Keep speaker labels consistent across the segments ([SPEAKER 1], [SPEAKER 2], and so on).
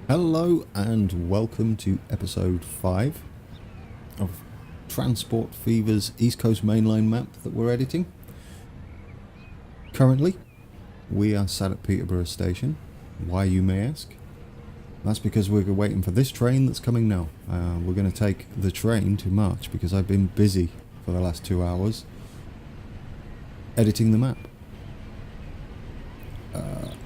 [SPEAKER 1] Hello and welcome to episode 5 of Transport Fever's East Coast Mainline map that we're editing. Currently, we are sat at Peterborough Station. Why, you may ask? That's because we're waiting for this train that's coming now. We're going to take the train to March because I've been busy for the last 2 hours editing the map.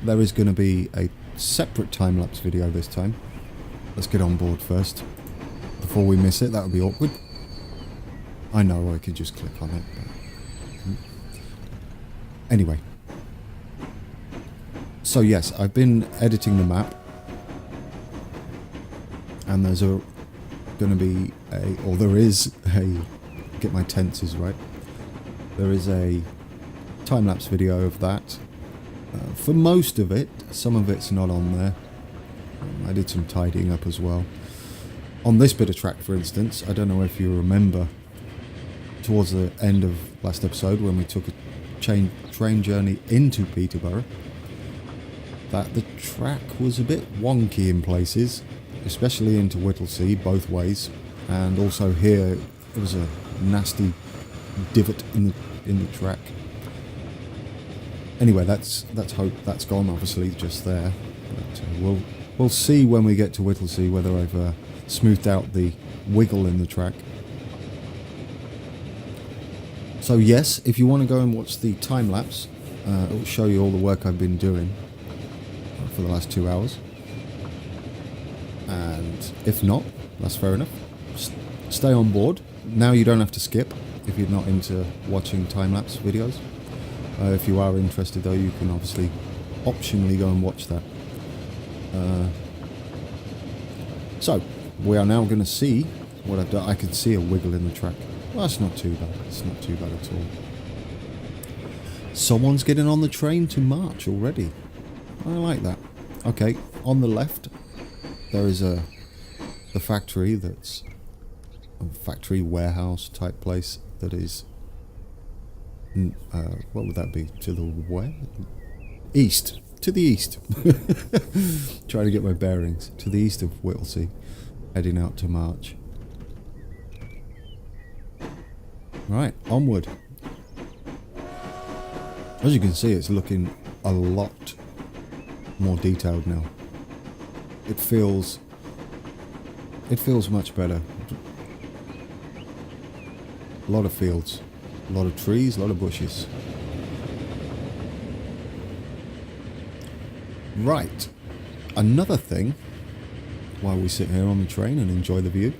[SPEAKER 1] There is going to be a separate time-lapse video this time. Let's get on board first before we miss it. That would be awkward. I know I could just click on it, but... Anyway, so yes, I've been editing the map, and there's there is a get my tenses right, there is a time-lapse video of that. For most of it, some of it's not on there. I did some tidying up as well. On this bit of track, for instance, I don't know if you remember, towards the end of last episode when we took a train journey into Peterborough, that the track was a bit wonky in places, especially into Whittlesea, both ways, and also here it was a nasty divot in the track. Anyway, that's gone, obviously, just there. But we'll see when we get to Whittlesea whether I've smoothed out the wiggle in the track. So yes, if you want to go and watch the time lapse, it will show you all the work I've been doing for the last 2 hours. And if not, that's fair enough. Stay on board. Now you don't have to skip if you're not into watching time lapse videos. If you are interested though, you can obviously optionally go and watch that. So, we are now going to see what I've done. I can see a wiggle in the track. Well, that's not too bad. It's not too bad at all. Someone's getting on the train to March already. I like that. Okay, on the left, there is the factory that's a factory warehouse type place that is... what would that be? To the west? East. To the east. Trying to get my bearings. To the east of Whittlesea. Heading out to March. Right, onward. As you can see, it's looking a lot more detailed now. It feels much better. A lot of fields. A lot of trees, a lot of bushes. Right. Another thing, while we sit here on the train and enjoy the view,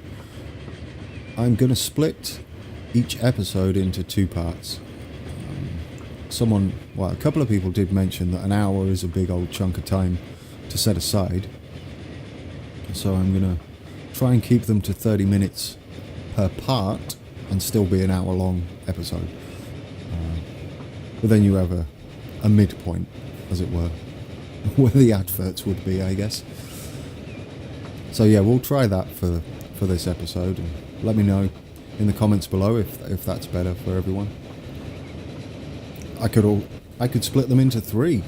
[SPEAKER 1] I'm going to split each episode into 2 parts. A couple of people did mention that an hour is a big old chunk of time to set aside. So I'm going to try and keep them to 30 minutes per part and still be an hour-long episode. But then you have a midpoint, as it were, where the adverts would be, I guess. So yeah, we'll try that for this episode, and let me know in the comments below if that's better for everyone. I could split them into 3.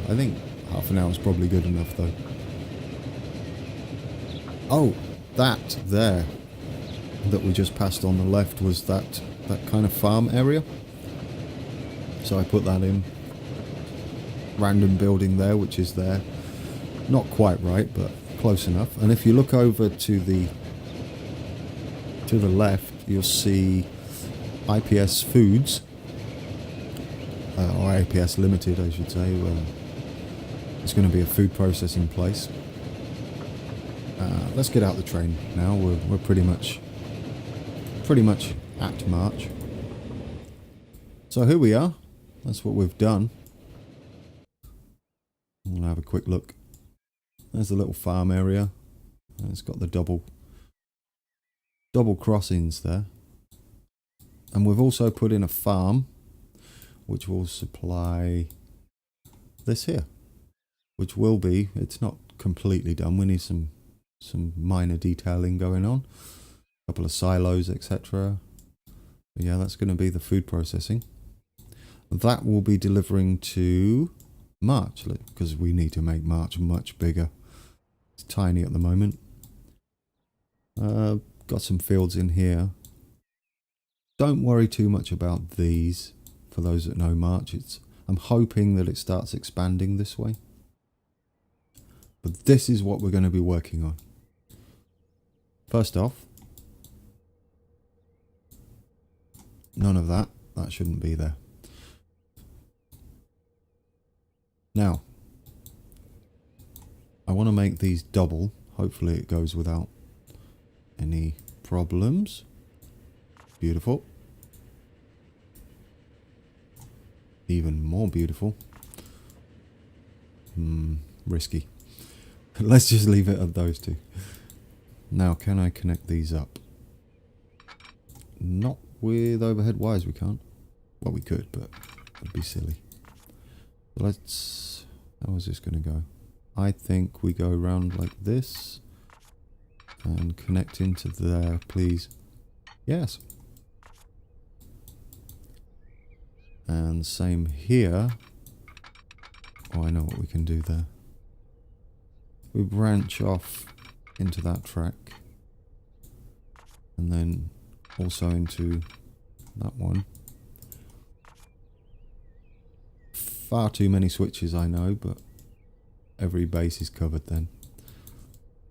[SPEAKER 1] I think half an hour is probably good enough, though. Oh, that there that we just passed on the left was that kind of farm area. So I put that in. Random building there, which is there. Not quite right, but close enough. And if you look over to the left, you'll see IPS Foods, or IPS Limited, I should say. It's going to be a food processing place. Let's get out the train now. We're pretty much at March. So here we are. That's what we've done. We'll have a quick look. There's the little farm area. And it's got the double crossings there. And we've also put in a farm which will supply this here. Which will be, it's not completely done. We need some minor detailing going on. A couple of silos, etc. Yeah, that's going to be the food processing. That will be delivering to March, because we need to make March much bigger. It's tiny at the moment. Got some fields in here. Don't worry too much about these. For those that know March, I'm hoping that it starts expanding this way. But this is what we're going to be working on. First off, none of that. That shouldn't be there. Now, I want to make these double. Hopefully it goes without any problems. Beautiful. Even more beautiful. Risky. Let's just leave it at those two. Now, can I connect these up? Not with overhead wires, we can't. Well, we could, but it'd be silly. Let's... How is this going to go? I think we go around like this. And connect into there, please. Yes. And same here. Oh, I know what we can do there. We branch off into that track. And then also into that one. Far too many switches, I know, but every base is covered then.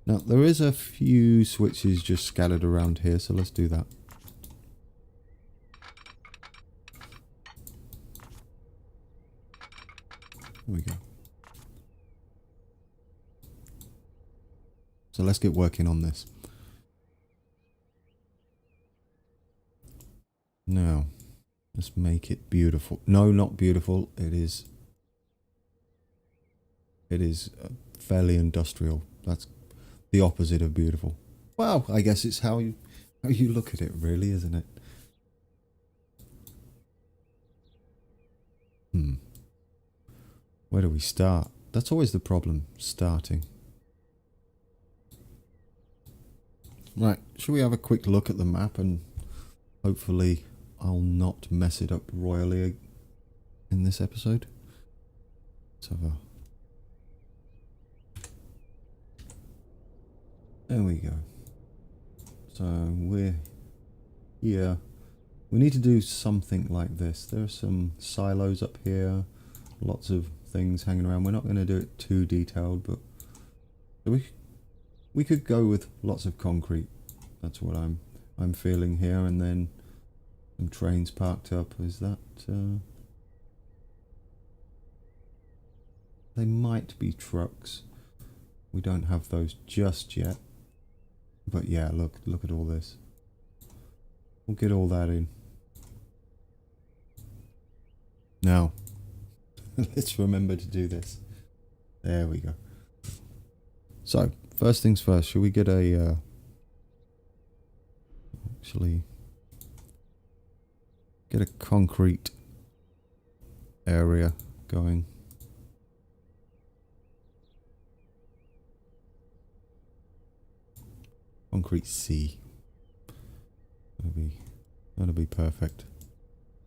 [SPEAKER 1] Now, there is a few switches just scattered around here, so let's do that. There we go. So let's get working on this. Now, let's make it beautiful. No, not beautiful. It is fairly industrial. That's the opposite of beautiful. Well, I guess it's how you look at it, really, isn't it? Where do we start? That's always the problem, starting. Right, should we have a quick look at the map and hopefully I'll not mess it up royally in this episode? Let's have a... There we go. So we're here. We need to do something like this. There are some silos up here. Lots of things hanging around. We're not going to do it too detailed, but we could go with lots of concrete. That's what I'm feeling here. And then some trains parked up. Is that... They might be trucks. We don't have those just yet. But yeah, look at all this. We'll get all that in. Now, let's remember to do this. There we go. So, first things first, should we get a... actually... get a concrete area going. Concrete C. That'll be perfect.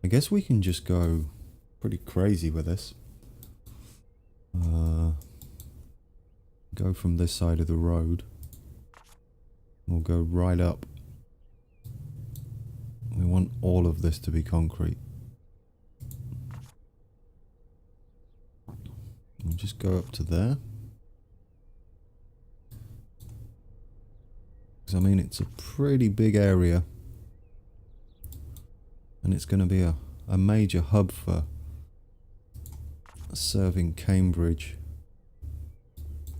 [SPEAKER 1] I guess we can just go pretty crazy with this. Go from this side of the road. We'll go right up. We want all of this to be concrete. We'll just go up to there. I mean, it's a pretty big area, and it's going to be a major hub for serving Cambridge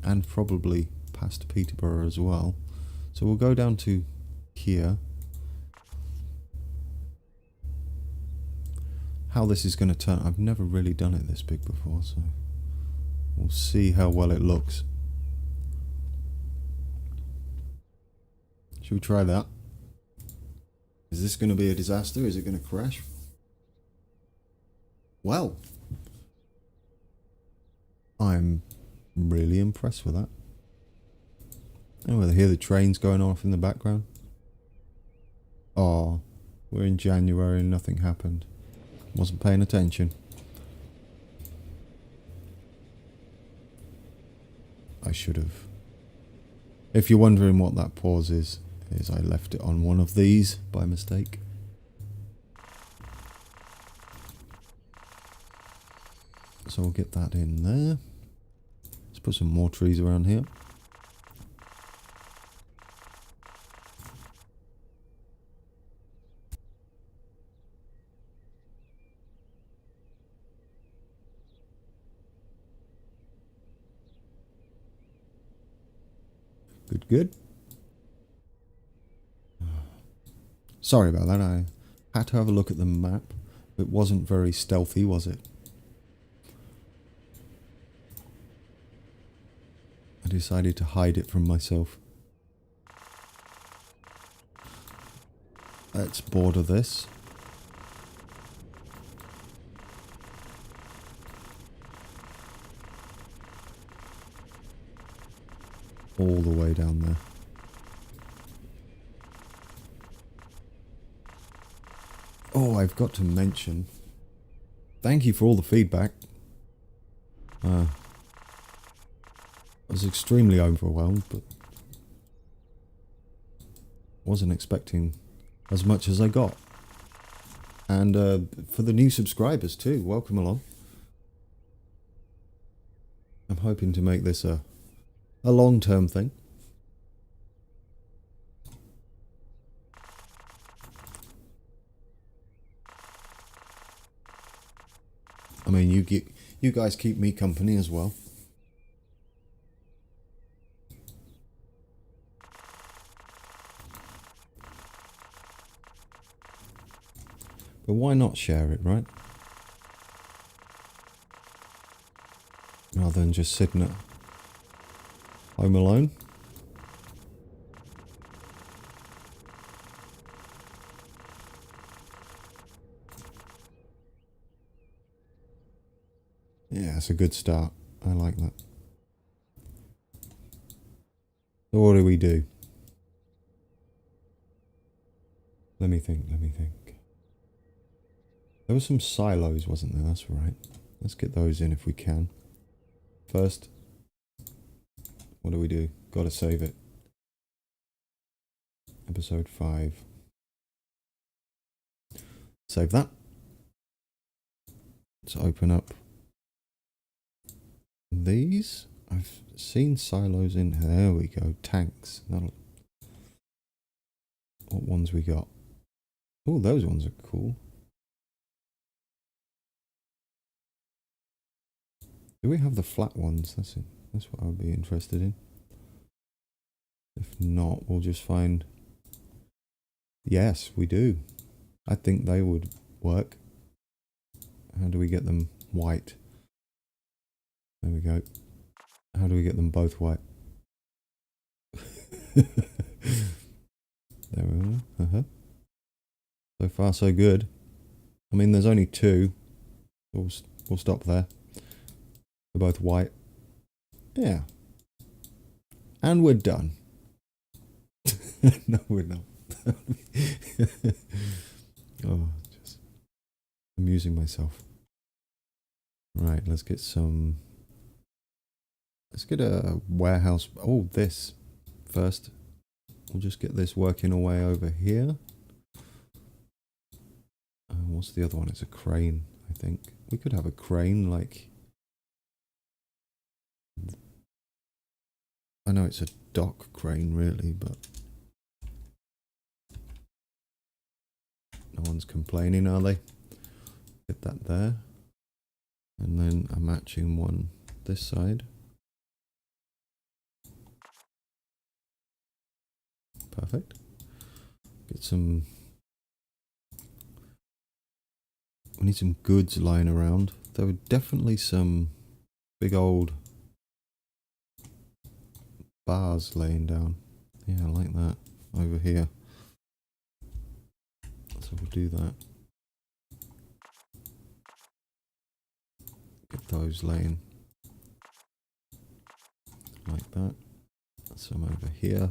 [SPEAKER 1] and probably past Peterborough as well. So we'll go down to here. How this is going to turn, I've never really done it this big before, so we'll see how well it looks. Should we try that? Is this going to be a disaster? Is it going to crash? Well, I'm really impressed with that. Oh, I hear the trains going off in the background. Oh, we're in January and nothing happened. Wasn't paying attention. I should have If you're wondering what that pause is I left it on one of these by mistake. So we'll get that in there. Let's put some more trees around here. Good, good. Sorry about that. I had to have a look at the map. It wasn't very stealthy, was it? I decided to hide it from myself. Let's border this. All the way down there. Oh, I've got to mention, thank you for all the feedback. I was extremely overwhelmed, but wasn't expecting as much as I got. And for the new subscribers too, welcome along. I'm hoping to make this a long-term thing. I mean, you guys keep me company as well. But why not share it, right? Rather than just sitting at home alone. Yeah, it's a good start. I like that. So what do we do? Let me think. There were some silos, wasn't there? That's right. Let's get those in if we can. First, what do? Gotta save it. Episode 5. Save that. Let's open up these. I've seen silos in here. There we go. Tanks. What ones we got? Oh, those ones are cool. Do we have the flat ones? That's it. That's what I would be interested in. If not, we'll just find... Yes, we do. I think they would work. How do we get them white? There we go. How do we get them both white? There we are. So far, so good. I mean, there's only 2. We'll stop there. They're both white. Yeah. And we're done. No, we're not. Oh, just amusing myself. Right, let's get a warehouse. Oh, this first. We'll just get this working away over here. What's the other one? It's a crane, I think. We could have a crane, like... I know it's a dock crane, really, but... No one's complaining, are they? Get that there. And then a matching one this side. Perfect. Get some... We need some goods lying around. There were definitely some big old bars laying down. Yeah, I like that. Over here. So we'll do that. Get those laying like that. Some over here.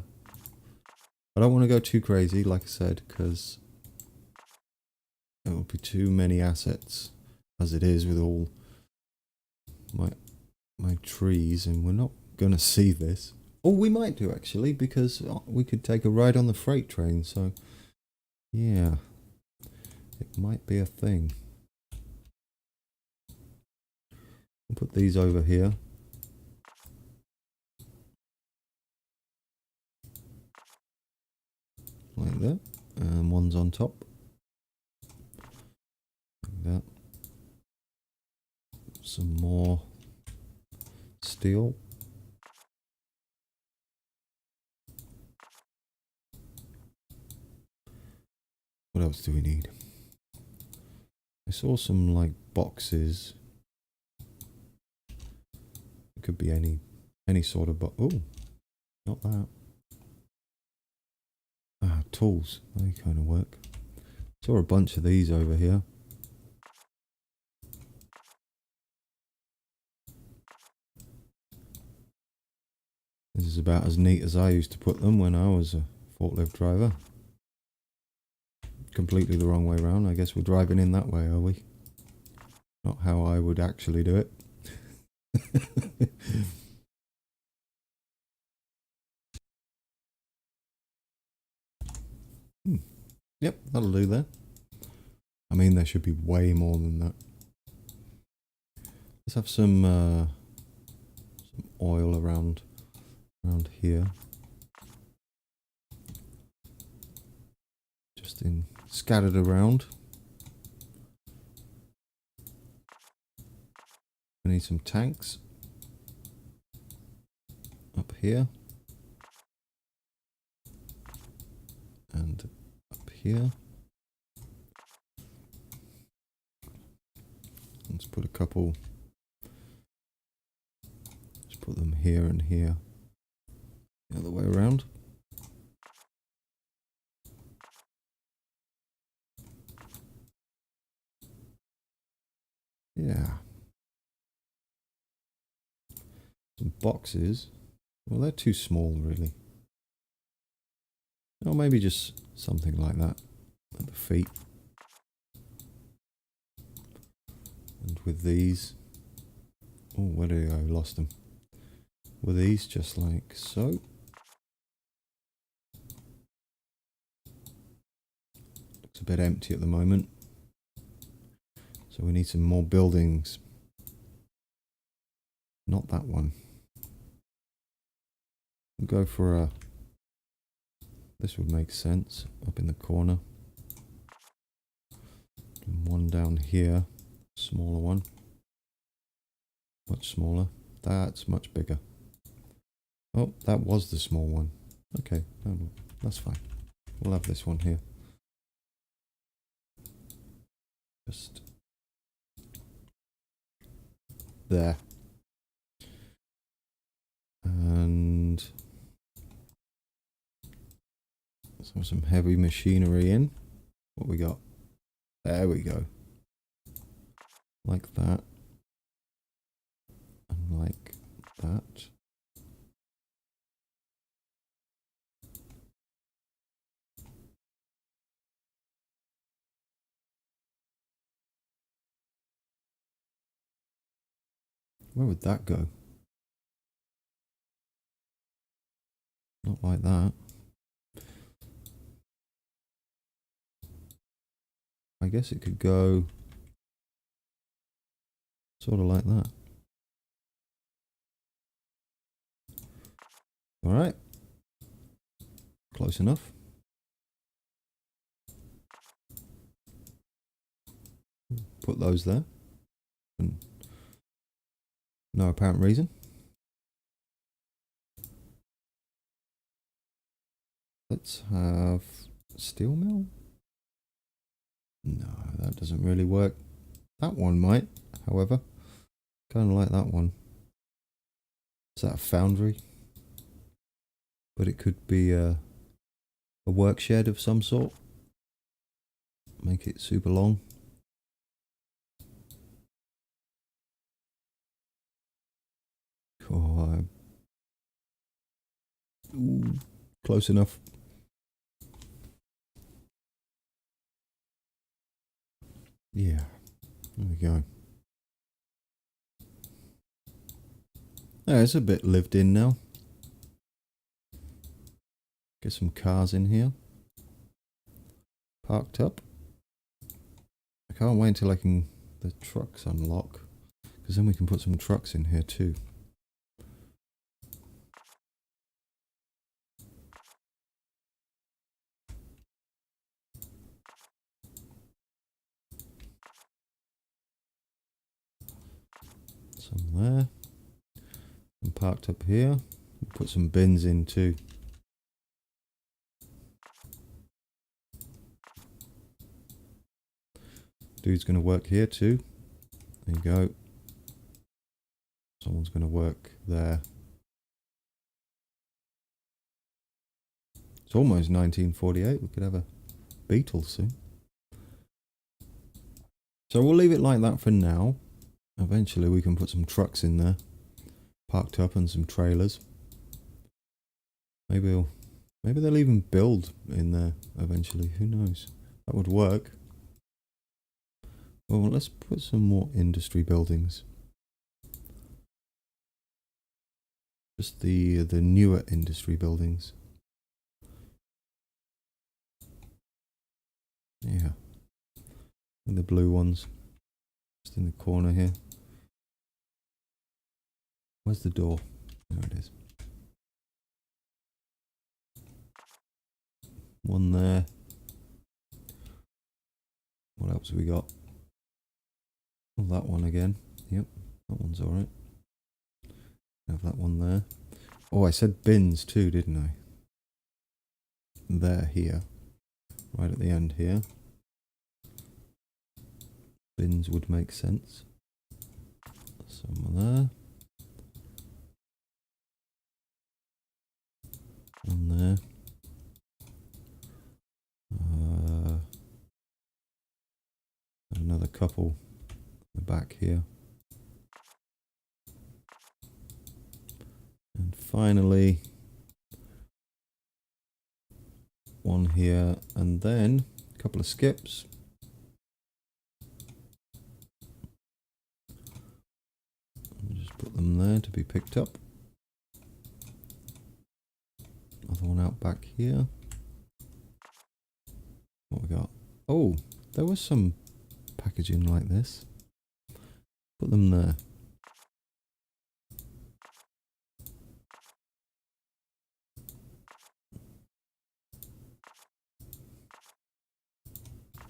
[SPEAKER 1] I don't want to go too crazy, like I said, because it will be too many assets as it is with all my trees, and we're not going to see this. Oh, we might do actually, because we could take a ride on the freight train, so yeah, it might be a thing. We'll put these over here. Like that. And one's on top. Like that. Some more steel. What else do we need? I saw some like boxes. It could be any sort of box. Oh, not that. Ah, tools. They kind of work. Saw a bunch of these over here. This is about as neat as I used to put them when I was a forklift driver. Completely the wrong way around. I guess we're driving in that way, are we? Not how I would actually do it. Yep, that'll do there. I mean, there should be way more than that. Let's have some oil around here. Just scattered around. We need some tanks up here and up here. Let's put a couple. Let's put them here and here. The other way around. Yeah. Some boxes. Well, they're too small, really. Or maybe just something like that at the feet. And with these. Oh, where did I go? Lost them. With these, just like so. Looks a bit empty at the moment. So we need some more buildings. Not that one. We'll go for a... This would make sense. Up in the corner. And one down here. Smaller one. Much smaller. That's much bigger. Oh, that was the small one. Okay, that's fine. We'll have this one here. Just there. And so some heavy machinery in. What we got? There we go. Like that. And like that. Where would that go? Not like that. I guess it could go sort of like that. All right. Close enough. Put those there. And no apparent reason. Let's have steel mill. No, that doesn't really work. That one might, however. Kind of like that one. Is that a foundry? But it could be a work shed of some sort. Make it super long. Oh, ooh, close enough. Yeah, there we go. Oh, it's a bit lived in now. Get some cars in here. Parked up. I can't wait until the trucks unlock, because then we can put some trucks in here too. Some there. And parked up here. We'll put some bins in too. Dude's going to work here too. There you go. Someone's going to work there. It's almost 1948. We could have a Beetle soon. So we'll leave it like that for now. Eventually we can put some trucks in there. Parked up, and some trailers. Maybe they'll even build in there eventually. Who knows? That would work. Well, let's put some more industry buildings. Just the newer industry buildings. Yeah. And the blue ones. Just in the corner here. Where's the door? There it is. One there. What else have we got? Oh, that one again. Yep, that one's alright. Have that one there. Oh, I said bins too, didn't I? There, here. Right at the end here. Bins would make sense. Some there. One there. Another couple in the back here. And finally, one here, and then a couple of skips. I'll just put them there to be picked up. Another one out back here. What we got? Oh, there was some packaging like this. Put them there.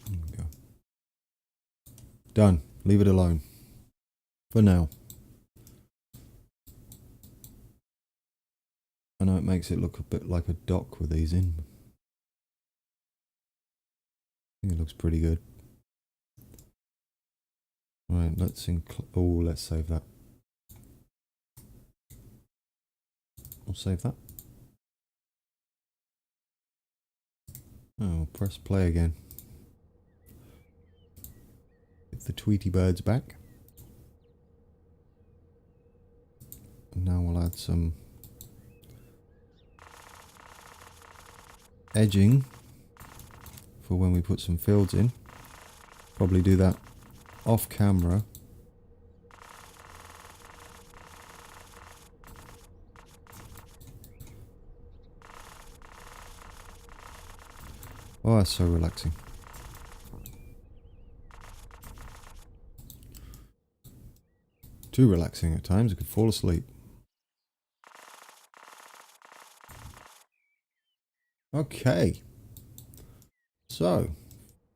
[SPEAKER 1] There we go. Done. Leave it alone. For now. I know it makes it look a bit like a dock with these in. I think it looks pretty good. Right, let's let's save that. We'll save that. Oh, press play again. Get the Tweety birds back. And now we'll add some edging for when we put some fields in. Probably do that off camera. Oh, that's so relaxing. Too relaxing at times, I could fall asleep. Okay. So,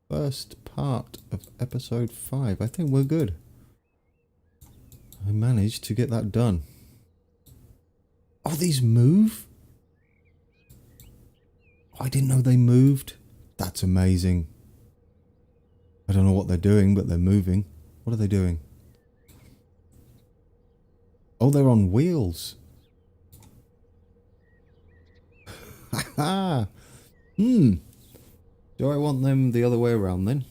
[SPEAKER 1] first part of episode 5. I think we're good. I managed to get that done. Oh, these move? Oh, I didn't know they moved. That's amazing. I don't know what they're doing, but they're moving. What are they doing? Oh, they're on wheels. Haha. Do I want them the other way around then?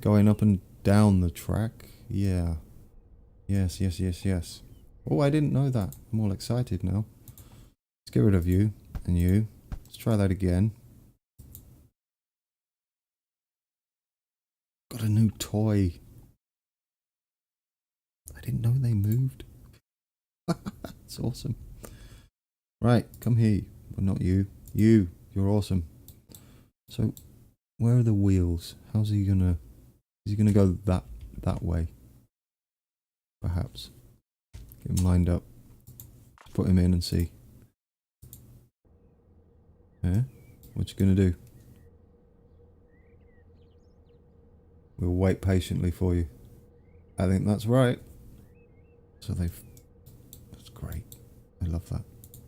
[SPEAKER 1] Going up and down the track? Yeah. Yes, yes, yes, yes. Oh, I didn't know that. I'm all excited now. Let's get rid of you and you. Let's try that again. Got a new toy. I didn't know they moved. It's awesome. Right, come here. Well, not you. You. You're awesome. So, where are the wheels? How's he gonna... Is he gonna go that way? Perhaps. Get him lined up. Put him in and see. Yeah? What you gonna do? We'll wait patiently for you. I think that's right. So that's great. I love that.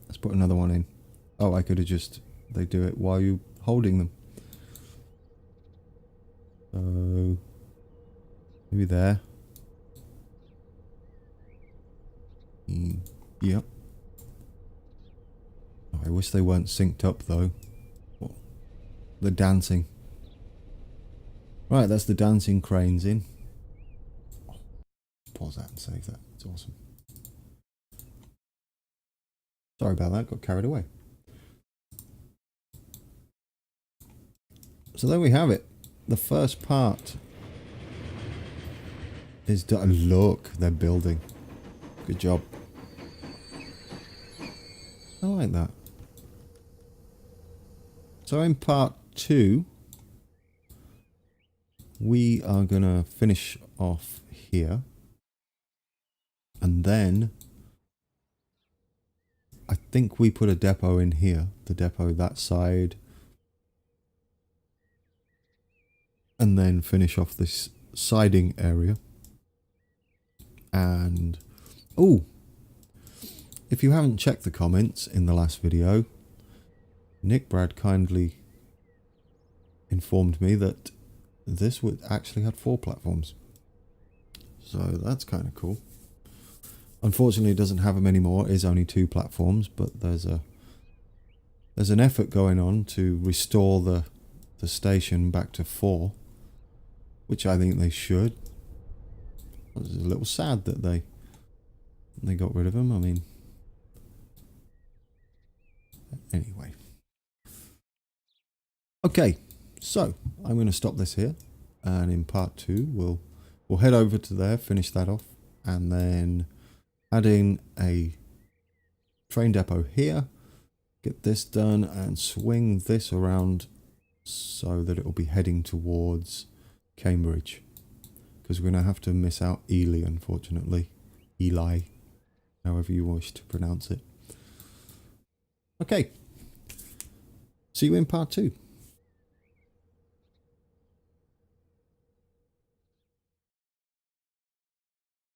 [SPEAKER 1] Let's put another one in. Oh, I could have just... They do it while you holding them. So... Maybe there. Yep. Oh, I wish they weren't synced up though. Oh, the dancing. Right, that's the dancing cranes in. Oh, pause that and save that. It's awesome. Sorry about that, got carried away. So there we have it. The first part is done. Look, they're building. Good job. I like that. So in part 2, we are going to finish off here. And then I think we put a depot in here. The depot that side. And then finish off this siding area. And... oh! If you haven't checked the comments in the last video, Nick Brad kindly informed me that this would actually had 4 platforms. So that's kind of cool. Unfortunately, it doesn't have them anymore. It is only 2 platforms, but there's an effort going on to restore the station back to 4, which I think they should. It's a little sad that they got rid of them. I mean, anyway. Okay, so I'm going to stop this here, and in part 2 we'll head over to there, finish that off, and then add in a train depot here, get this done, and swing this around so that it will be heading towards Cambridge, because we're going to have to miss out Ely, unfortunately. Eli, however you wish to pronounce it. Okay, see you in part 2.